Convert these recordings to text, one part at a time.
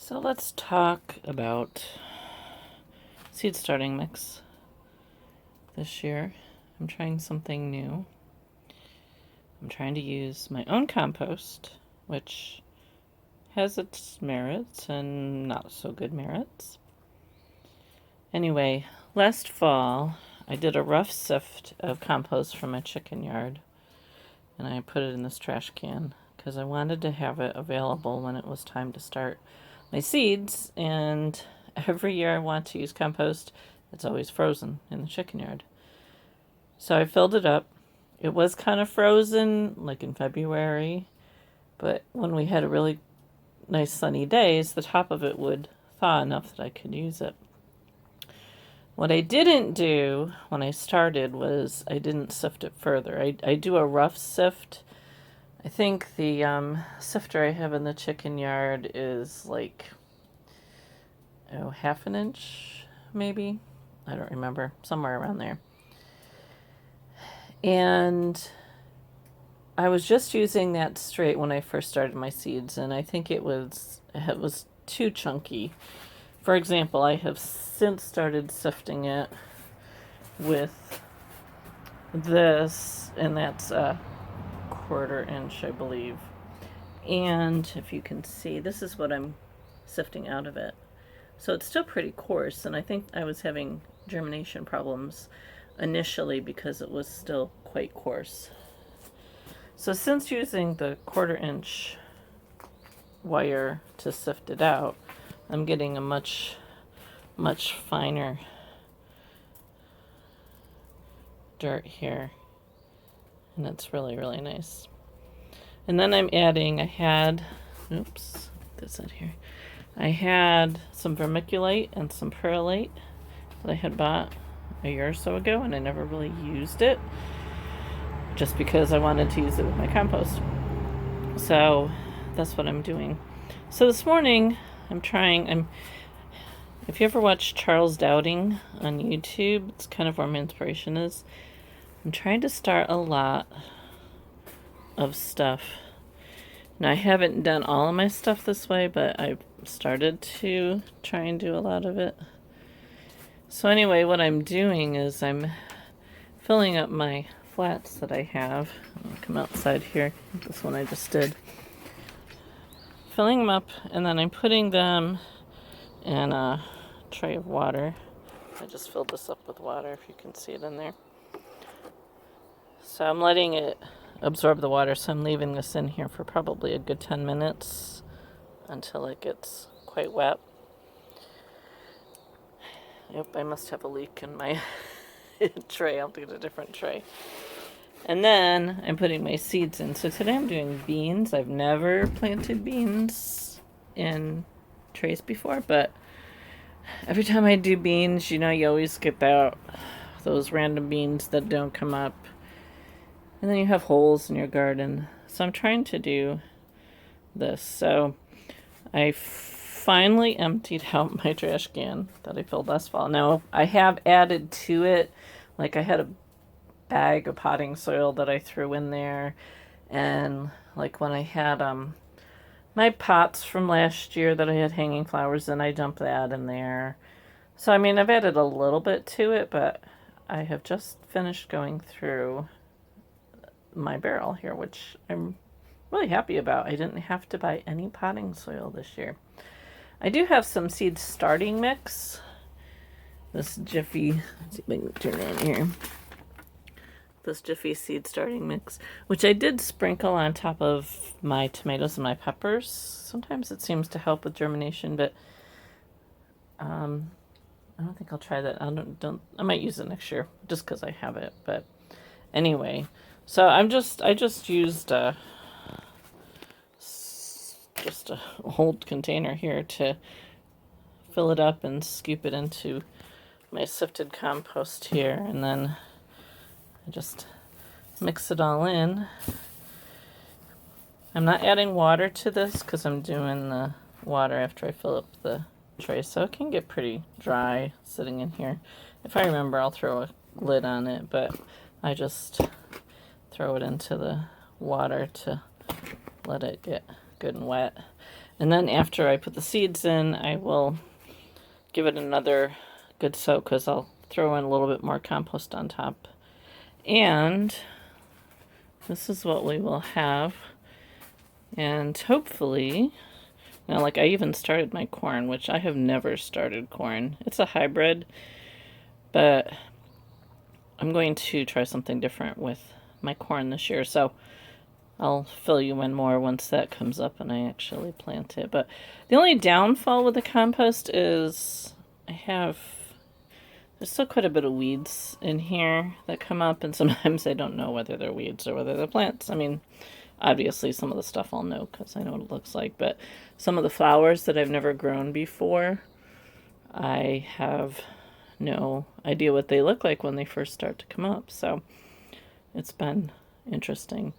So let's talk about seed starting mix this year. I'm trying something new. I'm trying to use my own compost, which has its merits and not so good merits. Anyway, last fall I did a rough sift of compost from my chicken yard, and I put it in this trash can because I wanted to have it available when it was time to start my seeds. And every year I want to use compost, it's always frozen in the chicken yard. So I filled it up. It was kind of frozen like in February, but when we had a really nice sunny days, the top of it would thaw enough that I could use it. What I didn't do when I started was I didn't sift it further. I do a rough sift. I think the sifter I have in the chicken yard is like, half an inch maybe. I don't remember. Somewhere around there. And I was just using that straight when I first started my seeds, and I think it was too chunky. For example, I have since started sifting it with this, and that's a 1/4 inch, I believe. And if you can see, this is what I'm sifting out of it. So it's still pretty coarse, and I think I was having germination problems initially because it was still quite coarse. So since using the 1/4 inch wire to sift it out, I'm getting a much finer dirt here, and it's really nice. And then I'm adding, I had some vermiculite and some perlite that I had bought a year or so ago, and I never really used it just because I wanted to use it with my compost. So that's what I'm doing. So this morning if you ever watch Charles Dowding on YouTube, it's kind of where my inspiration is. I'm trying to start a lot of stuff. Now, I haven't done all of my stuff this way, but I've started to try and do a lot of it. So anyway, what I'm doing is I'm filling up my flats that I have. I'll come outside here. This one I just did. Filling them up, and then I'm putting them in a tray of water. I just filled this up with water, if you can see it in there. So I'm letting it absorb the water, so I'm leaving this in here for probably a good 10 minutes until it gets quite wet. Yep, I must have a leak in my tray. I'll get a different tray. And then I'm putting my seeds in. So today I'm doing beans. I've never planted beans in trays before, but every time I do beans, you always get those random beans that don't come up. And then you have holes in your garden. So I'm trying to do this. So I finally emptied out my trash can that I filled last fall. Now, I have added to it, like I had a bag of potting soil that I threw in there. And like when I had my pots from last year that I had hanging flowers in, I dumped that in there. So, I mean, I've added a little bit to it, but I have just finished going through my barrel here, which I'm really happy about. I didn't have to buy any potting soil this year. I do have some seed starting mix. This Jiffy, let's see if I can turn it on here. This Jiffy seed starting mix, which I did sprinkle on top of my tomatoes and my peppers. Sometimes it seems to help with germination, but I don't think I'll try that. I might use it next year just because I have it. But anyway, so I just used just a old container here to fill it up and scoop it into my sifted compost here, and then I just mix it all in. I'm not adding water to this because I'm doing the water after I fill up the tray, so it can get pretty dry sitting in here. If I remember, I'll throw a lid on it, but I just throw it into the water to let it get good and wet. And then after I put the seeds in, I will give it another good soak because I'll throw in a little bit more compost on top. And this is what we will have. And hopefully, now like I even started my corn, which I have never started corn. It's a hybrid, but I'm going to try something different with my corn this year. So I'll fill you in more once that comes up and I actually plant it. But the only downfall with the compost is there's still quite a bit of weeds in here that come up, and sometimes I don't know whether they're weeds or whether they're plants. I mean, obviously some of the stuff I'll know because I know what it looks like, but some of the flowers that I've never grown before, I have no idea what they look like when they first start to come up. So it's been interesting.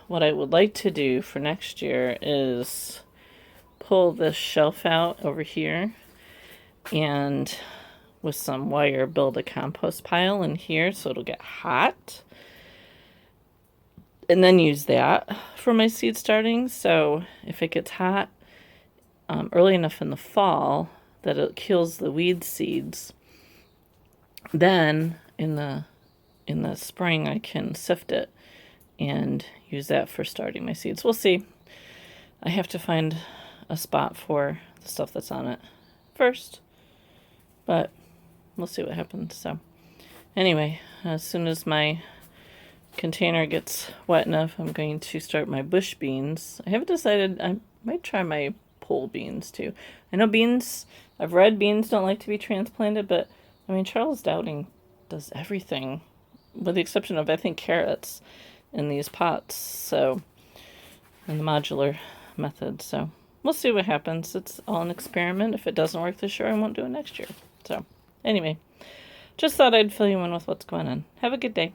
What I would like to do for next year is pull this shelf out over here and with some wire build a compost pile in here so it'll get hot. And then use that for my seed starting. So if it gets hot early enough in the fall that it kills the weed seeds, then in the spring I can sift it and use that for starting my seeds. We'll see. I have to find a spot for the stuff that's on it first, but we'll see what happens. So anyway, as soon as my container gets wet enough, I'm going to start my bush beans. I haven't decided. I might try my pole beans too. I know I've read beans don't like to be transplanted, but I mean, Charles Dowding does everything with the exception of, I think, carrots in these pots. So, in the modular method. So we'll see what happens. It's all an experiment. If it doesn't work this year, I won't do it next year. So anyway, just thought I'd fill you in with what's going on. Have a good day.